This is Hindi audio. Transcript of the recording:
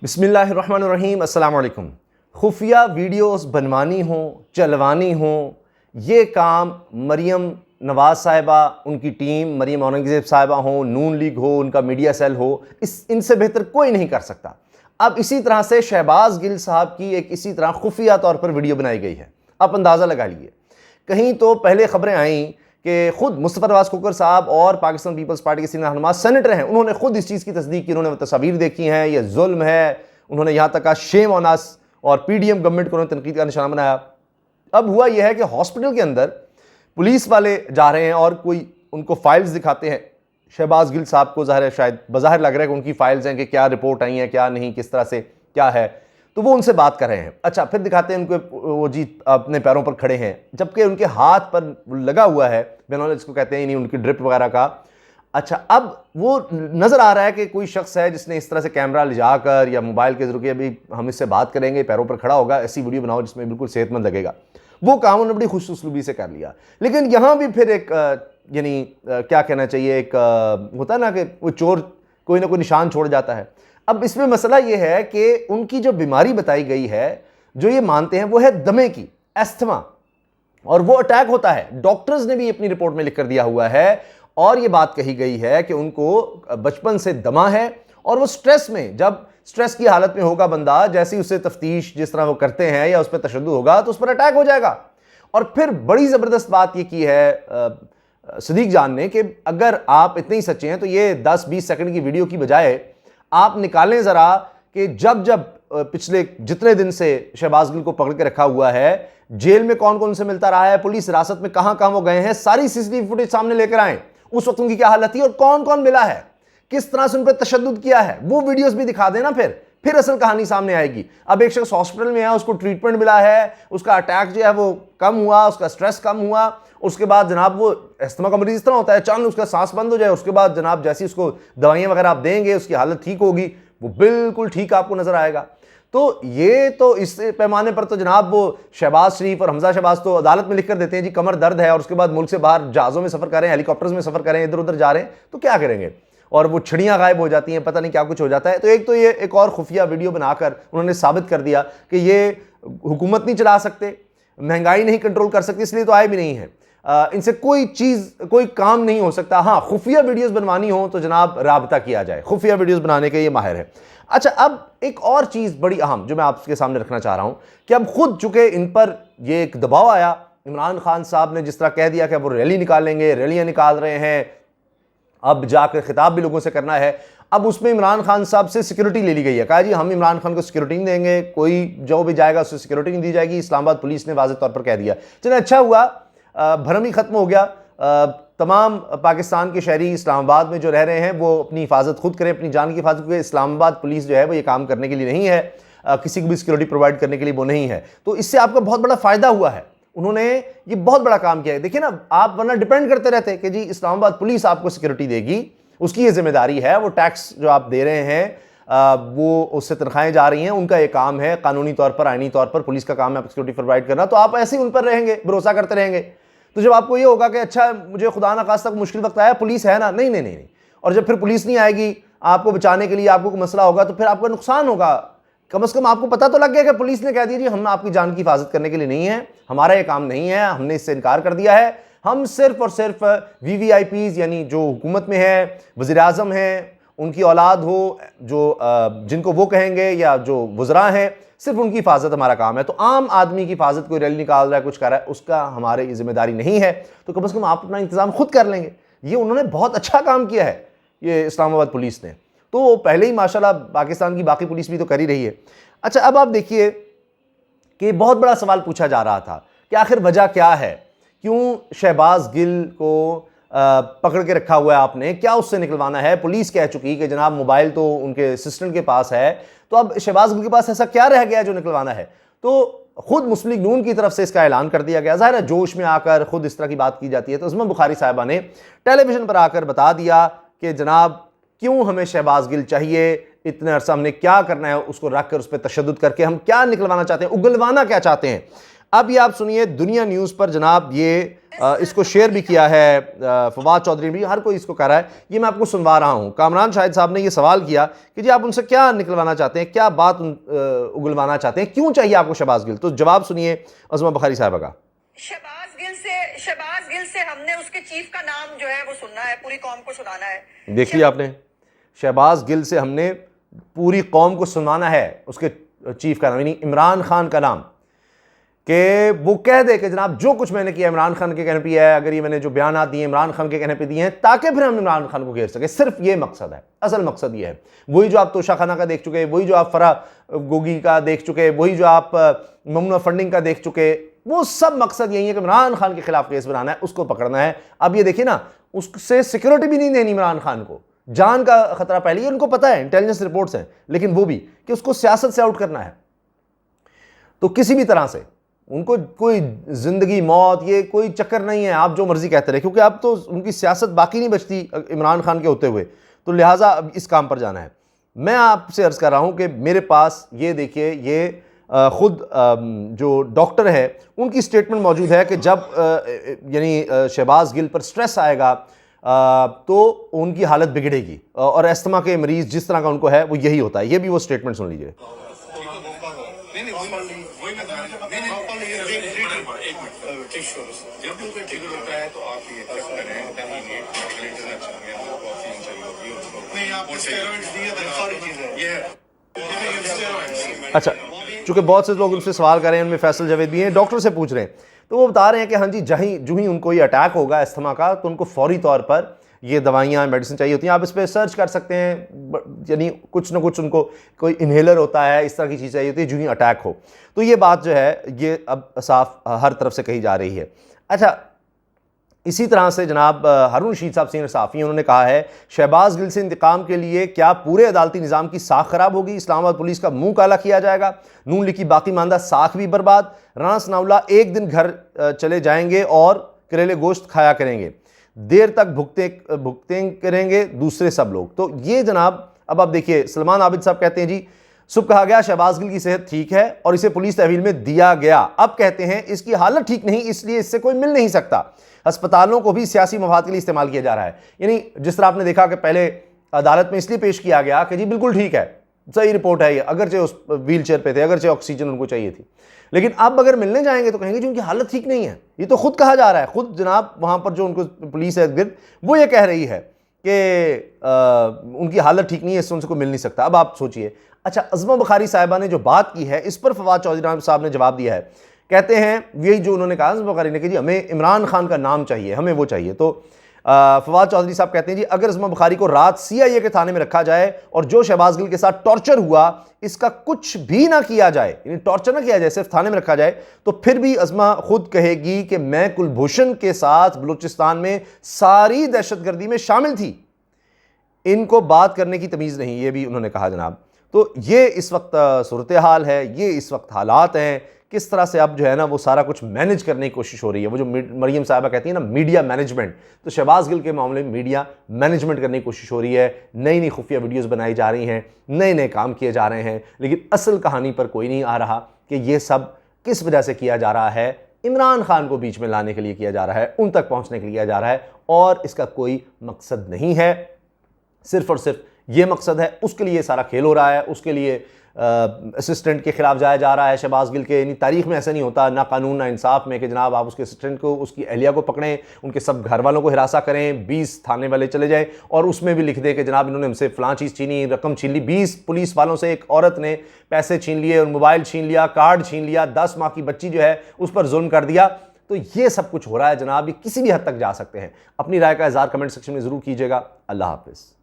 बिस्मिल्लाहिर्रहमानिर्रहीम, अस्सलाम वालेकुम। खुफिया वीडियोस बनवानी हो, चलवानी हो, ये काम मरीम नवाज़ साहिबा, उनकी टीम, मरीम औरंगज़ेब साहिबा हो, नून लीग हो, उनका मीडिया सेल हो, इनसे बेहतर कोई नहीं कर सकता। अब इसी तरह से शहबाज गिल साहब की एक इसी तरह खुफिया तौर पर वीडियो बनाई गई है। आप अंदाज़ा लगा लीजिए। कहीं तो पहले खबरें आईं कि खुद मुस्तफ़ा नवाज़ खोखर साहब और पाकिस्तान पीपल्स पार्टी के सीनियर रहनुमा सेनेटर हैं, उन्होंने खुद इस चीज़ की तस्दीक की, उन्होंने तस्वीर देखी हैं, ये जुल्म है। उन्होंने यहाँ तक कहा शेम ऑन अस, और पीडीएम गवर्नमेंट को उन्होंने तनकीद का निशाना बनाया। अब हुआ यह है कि हॉस्पिटल के अंदर पुलिस वाले जा रहे हैं और कोई उनको फाइल्स दिखाते हैं। शहबाज गिल साहब को ज़ाहिर है, शायद बज़ाहिर लग रहा है कि उनकी फाइल्स हैं कि क्या रिपोर्ट आई है, क्या नहीं, किस तरह से क्या है, तो वो उनसे बात कर रहे हैं। अच्छा, फिर दिखाते हैं उनको वो जी अपने पैरों पर खड़े हैं, जबकि उनके हाथ पर लगा हुआ है बेनॉलेज जिसको कहते हैं, नहीं उनकी ड्रिप वगैरह का। अच्छा, अब वो नज़र आ रहा है कि कोई शख्स है जिसने इस तरह से कैमरा ले जाकर या मोबाइल के जरिए अभी हम इससे बात करेंगे, पैरों पर खड़ा होगा, ऐसी वीडियो बनाओ जिसमें बिल्कुल सेहतमंद लगेगा। वो काम उन्होंने बड़ी खुश उसलूबी से कर लिया। लेकिन यहाँ भी फिर एक यानी क्या कहना चाहिए, एक होता है ना कि वो चोर कोई ना कोई निशान छोड़ जाता है। अब इसमें मसला ये है कि उनकी जो बीमारी बताई गई है, जो ये मानते हैं, वो है दमे की, एस्थमा, और वो अटैक होता है। डॉक्टर्स ने भी अपनी रिपोर्ट में लिख कर दिया हुआ है और ये बात कही गई है कि उनको बचपन से दमा है और वो स्ट्रेस में, जब स्ट्रेस की हालत में होगा बंदा, जैसे ही उससे तफ्तीश जिस तरह वो करते हैं या उस पर तशद्दुद होगा तो उस पर अटैक हो जाएगा। और फिर बड़ी ज़बरदस्त बात ये की है सदीक जान ने कि अगर आप इतने ही सच्चे हैं तो ये 10-20 सेकंड की वीडियो की बजाय आप निकालें ज़रा कि जब जब पिछले जितने दिन से शहबाज गिल को पकड़ के रखा हुआ है, जेल में कौन कौन से मिलता रहा है, पुलिस हिरासत में कहां कहां वो गए हैं, सारी सीसीटीवी फुटेज सामने लेकर आए, उस वक्त उनकी क्या हालत थी और कौन कौन मिला है, किस तरह से उन पर तशद्दुद किया है, वो वीडियोस भी दिखा देना, फिर असल कहानी सामने आएगी। अब एक शख्स हॉस्पिटल में है, उसको ट्रीटमेंट मिला है, उसका अटैक जो है वो कम हुआ, उसका स्ट्रेस कम हुआ, उसके बाद जनाब वो अस्थमा का मरीज इस तरह होता है, अचानक उसका सांस बंद हो जाए, उसके बाद जनाब जैसी उसको दवाइयां वगैरह आप देंगे, उसकी हालत ठीक होगी, वो बिल्कुल ठीक आपको नजर आएगा। तो ये तो इस पैमाने पर तो जनाब वो शहबाज शरीफ और हमजा शहबाज तो अदालत में लिख कर देते हैं जी कमर दर्द है, और उसके बाद मुल्क से बाहर जहाज़ों में सफ़र करें, हेलीकॉप्टर्स में सफ़र करें, इधर उधर जा रहे हैं, तो क्या करेंगे, और वो छड़ियाँ गायब हो जाती हैं, पता नहीं क्या कुछ हो जाता है। तो एक तो ये एक और खुफिया वीडियो बनाकर उन्होंने साबित कर दिया कि ये हुकूमत नहीं चला सकते, महंगाई नहीं कंट्रोल कर सकते, इसलिए तो आए भी नहीं है, इनसे कोई चीज़ कोई काम नहीं हो सकता। हाँ, खुफिया वीडियोस बनवानी हो तो जनाब राबता किया जाए, खुफिया वीडियोस बनाने के ये माहिर है। अच्छा, अब एक और चीज़ बड़ी अहम जो मैं आपके सामने रखना चाह रहा हूँ कि अब खुद चूँकि इन पर ये एक दबाव आया, इमरान खान साहब ने जिस तरह कह दिया कि वो रैली निकालेंगे, रैलियाँ निकाल रहे हैं, अब जाकर खिताब भी लोगों से करना है। अब उसमें इमरान खान साहब से सिक्योरिटी ले ली गई है, कहा जी हम इमरान खान को सिक्योरिटी नहीं देंगे, कोई जो भी जाएगा उससे सिक्योरिटी नहीं दी जाएगी, इस्लामाबाद पुलिस ने वाज़ेह तौर पर कह दिया। चलिए अच्छा हुआ, भरम ही खत्म हो गया। तमाम पाकिस्तान के शहरी इस्लामाबाद में जो रह रहे हैं वो अपनी हिफाजत खुद करें, अपनी जान की हिफाजत, क्योंकि इस्लामाबाद पुलिस जो है वो ये काम करने के लिए नहीं है, किसी को भी सिक्योरिटी प्रोवाइड करने के लिए वो नहीं है। तो इससे आपका बहुत बड़ा फ़ायदा हुआ है, उन्होंने ये बहुत बड़ा काम किया है। देखिए ना, आप वरना डिपेंड करते रहते कि जी इस्लामाबाद पुलिस आपको सिक्योरिटी देगी, उसकी ये जिम्मेदारी है, वो टैक्स जो आप दे रहे हैं वो उससे तनख्वाहें जा रही हैं, उनका ये काम है, कानूनी तौर पर, आईनी तौर पर पुलिस का काम है आपको सिक्योरिटी प्रोवाइड करना। तो आप ऐसे ही उन पर रहेंगे, भरोसा करते रहेंगे। तो जब आपको ये होगा कि अच्छा मुझे खुदा ना खास्ता मुश्किल वक्त आया, पुलिस है ना, नहीं नहीं नहीं नहीं, और जब फिर पुलिस नहीं आएगी आपको बचाने के लिए, आपको कोई मसला होगा तो फिर आपका नुकसान होगा। कम से कम आपको पता तो लग गया कि पुलिस ने कह दिया जी हम आपकी जान की हिफाजत करने के लिए नहीं है, हमारा ये काम नहीं है, हमने इससे इनकार कर दिया है, हम सिर्फ और सिर्फ वीवीआईपीज़ यानी जो हुकूमत में है, वज़ीर आज़म हैं, उनकी औलाद हो, जो जिनको वो कहेंगे या जो वज़रा हैं, सिर्फ उनकी हिफाजत हमारा काम है। तो आम आदमी की हिफाजत, कोई रैली निकाल रहा है, कुछ कर रहा है, उसका हमारे जिम्मेदारी नहीं है, तो कम से कम आप अपना इंतज़ाम खुद कर लेंगे। ये उन्होंने बहुत अच्छा काम किया है ये इस्लामाबाद पुलिस ने, तो पहले ही माशाल्लाह पाकिस्तान की बाकी पुलिस भी तो कर ही रही है। अच्छा, अब आप देखिए कि बहुत बड़ा सवाल पूछा जा रहा था कि आखिर वजह क्या है, क्यों शहबाज गिल को पकड़ के रखा हुआ है आपने, क्या उससे निकलवाना है। पुलिस कह चुकी कि जनाब मोबाइल तो उनके असिस्टेंट के पास है, तो अब शहबाज गिल के पास ऐसा क्या रह गया जो निकलवाना है। तो खुद मुस्लिम लीग नून की तरफ से इसका ऐलान कर दिया गया। ज़ाहिर है जोश में आकर खुद इस तरह की बात की जाती है, तो उस्मा बुखारी साहिबा ने टेलीविजन पर आकर बता दिया कि जनाब क्यों हमें शहबाज गिल चाहिए, इतने अरसा हमने क्या करना है, उसको रख कर उस पर तशद्दुद करके हम क्या निकलवाना चाहते हैं, उगलवाना क्या चाहते हैं। अब ये आप सुनिए, दुनिया न्यूज़ पर जनाब ये इसको शेयर भी किया है फवाद चौधरी भी, हर कोई इसको कर रहा है। ये मैं आपको सुनवा रहा हूँ। कामरान शाहिद साहब ने ये सवाल किया कि जी आप उनसे क्या निकलवाना चाहते हैं, क्या बात उगलवाना चाहते हैं, क्यों चाहिए आपको शहबाज गिल? तो जवाब सुनिए अज़मा बुखारी साहबा का। शहबाज गिल से हमने उसके चीफ का नाम जो है वो सुनना है, पूरी कौम को सुनाना है। देख लिया आपने, शहबाज गिल से हमने पूरी कौम को सुनाना है उसके चीफ का नाम, यानी इमरान खान का नाम, कि वो कह दे कि जनाब जो कुछ मैंने किया इमरान खान के कहने पे है, अगर ये मैंने जो बयान दिए इमरान खान के कहने पे दिए हैं, ताकि फिर हम इमरान खान को घेर सके। सिर्फ ये मकसद है, असल मकसद ये है। वही जो आप तोशा खाना का देख चुके, वही जो आप फरा गोगी का देख चुके, वही जो आप ममनुआ फंडिंग का देख चुके, वो सब मकसद यही है कि इमरान खान के खिलाफ केस बनाना है, उसको पकड़ना है। अब ये देखिए ना, उससे सिक्योरिटी भी नहीं देनी इमरान खान को, जान का खतरा पहले ही उनको पता है, इंटेलिजेंस रिपोर्ट्स हैं, लेकिन वो भी कि उसको सियासत से आउट करना है। तो किसी भी तरह से उनको कोई जिंदगी मौत ये कोई चक्कर नहीं है, आप जो मर्जी कहते रहे, क्योंकि अब तो उनकी सियासत बाकी नहीं बचती इमरान खान के होते हुए, तो लिहाजा अब इस काम पर जाना है। मैं आपसे अर्ज कर रहा हूं कि मेरे पास ये देखिए, ये खुद जो डॉक्टर है उनकी स्टेटमेंट मौजूद है कि जब यानी शहबाज गिल पर स्ट्रेस आएगा तो उनकी हालत बिगड़ेगी, और अस्थमा के मरीज जिस तरह का उनको है वो यही होता है। ये भी वो स्टेटमेंट सुन लीजिए। जब भी कोई ट्रिगर होता है तो आप ये टेस्ट करें, कहीं नेट अच्छा है, आपको ऑक्सीजन चाहिए होगी, नहीं आपको स्टेरॉइड्स दिए थे, सारी चीजें ये। अच्छा, चूंकि बहुत से लोग उनसे सवाल कर रहे हैं, उनमें फैसल जावेद भी हैं, डॉक्टर से पूछ रहे हैं, तो वो बता रहे हैं कि हाँ जी, जो ही उनको ये अटैक होगा अस्थमा का, तो उनको फौरी तौर पर ये दवाइयाँ मेडिसिन चाहिए होती हैं। आप इस पर सर्च कर सकते हैं, यानी कुछ ना कुछ उनको कोई इन्हेलर होता है, इस तरह की चीज़ चाहिए होती है जो ही अटैक हो। तो ये बात जो है ये अब साफ हर तरफ से कही जा रही है। अच्छा, इसी तरह से जनाब हारून रशीद साहब सीनियर सहाफ़ी हैं, उन्होंने कहा है शहबाज गिल से इंतकाम के लिए क्या पूरे अदालती निज़ाम की साख खराब होगी, इस्लामाबाद पुलिस का मुंह काला किया जाएगा, नून लीग की बाकी मानदा साख भी बर्बाद, राना सनाउल्लाह एक दिन घर चले जाएंगे और करेले गोश्त खाया करेंगे, देर तक भुगते करेंगे दूसरे सब लोग। तो ये जनाब अब आप देखिए, सलमान आबिद साहब कहते हैं जी सुबह कहा गया शहबाज गिल की सेहत ठीक है और इसे पुलिस तहवील में दिया गया, अब कहते हैं इसकी हालत ठीक नहीं इसलिए इससे कोई मिल नहीं सकता। अस्पतालों को भी सियासी मफाद के लिए इस्तेमाल किया जा रहा है। यानी जिस तरह आपने देखा कि पहले अदालत में इसलिए पेश किया गया कि जी बिल्कुल ठीक है, सही रिपोर्ट है ये, अगरचे उस व्हील चेयर पे थे, अगरचे ऑक्सीजन उनको चाहिए थी, लेकिन अब अगर मिलने जाएंगे तो कहेंगे जी उनकी हालत ठीक नहीं है। ये तो खुद कहा जा रहा है, खुद जनाब वहां पर जो उनको पुलिस है गिर्द वो ये कह रही है कि उनकी हालत ठीक नहीं है, इससे उनसे कोई मिल नहीं सकता। अब आप सोचिए। अच्छा, अज़मा बुखारी साहिबा ने जो बात की है इस पर फवाद चौधरी साहब ने जवाब दिया है, कहते हैं यही जो उन्होंने कहा अज़मा बुखारी ने कि जी हमें इमरान खान का नाम चाहिए, हमें वो चाहिए। तो फवाद चौधरी साहब कहते हैं जी अगर अज़मा बुखारी को रात CIA के थाने में रखा जाए और जो शहबाज गिल के साथ टॉर्चर हुआ इसका कुछ भी ना किया जाए, यानी टॉर्चर ना किया जाए, सिर्फ थाने में रखा जाए, तो फिर भी अज़मा खुद कहेगी कि मैं कुलभूषण के साथ बलूचिस्तान में सारी दहशतगर्दी में शामिल थी, इनको बात करने की तमीज़ नहीं, ये भी उन्होंने कहा जनाब। तो ये इस वक्त सूरत हाल है, ये इस वक्त हालात हैं, किस तरह से अब जो है ना वो सारा कुछ मैनेज करने की कोशिश हो रही है। वो जो मरियम साहिबा कहती है ना मीडिया मैनेजमेंट, तो शहबाज गिल के मामले में मीडिया मैनेजमेंट करने की कोशिश हो रही है, नई नई खुफिया वीडियोस बनाई जा रही हैं, नए नए काम किए जा रहे हैं, लेकिन असल कहानी पर कोई नहीं आ रहा कि ये सब किस वजह से किया जा रहा है। इमरान खान को बीच में लाने के लिए किया जा रहा है, उन तक पहुँचने के लिए किया जा रहा है, और इसका कोई मकसद नहीं है, सिर्फ और सिर्फ ये मकसद है, उसके लिए सारा खेल हो रहा है, उसके लिए असिस्टेंट के खिलाफ जाया जा रहा है शहबाज गिल के। यानी तारीख में ऐसा नहीं होता, ना कानून ना इंसाफ में, कि जनाब आप उसके असिस्टेंट को, उसकी अहलिया को पकड़ें, उनके सब घर वालों को हिरासा करें, 20 थाने वाले चले जाएं और उसमें भी लिख दे कि जनाब इन्होंने हमसे फ़लाँ चीज़ छीनी, रकम छीन ली। 20 पुलिस वालों से एक औरत ने पैसे छीन लिए और मोबाइल छीन लिया, कार्ड छीन लिया, 10 माह की बच्ची जो है उस पर जुल्म कर दिया। तो ये सब कुछ हो रहा है जनाब, ये किसी भी हद तक जा सकते हैं। अपनी राय का इज़हार कमेंट सेक्शन में ज़रूर कीजिएगा। अल्लाह हाफ़िज़।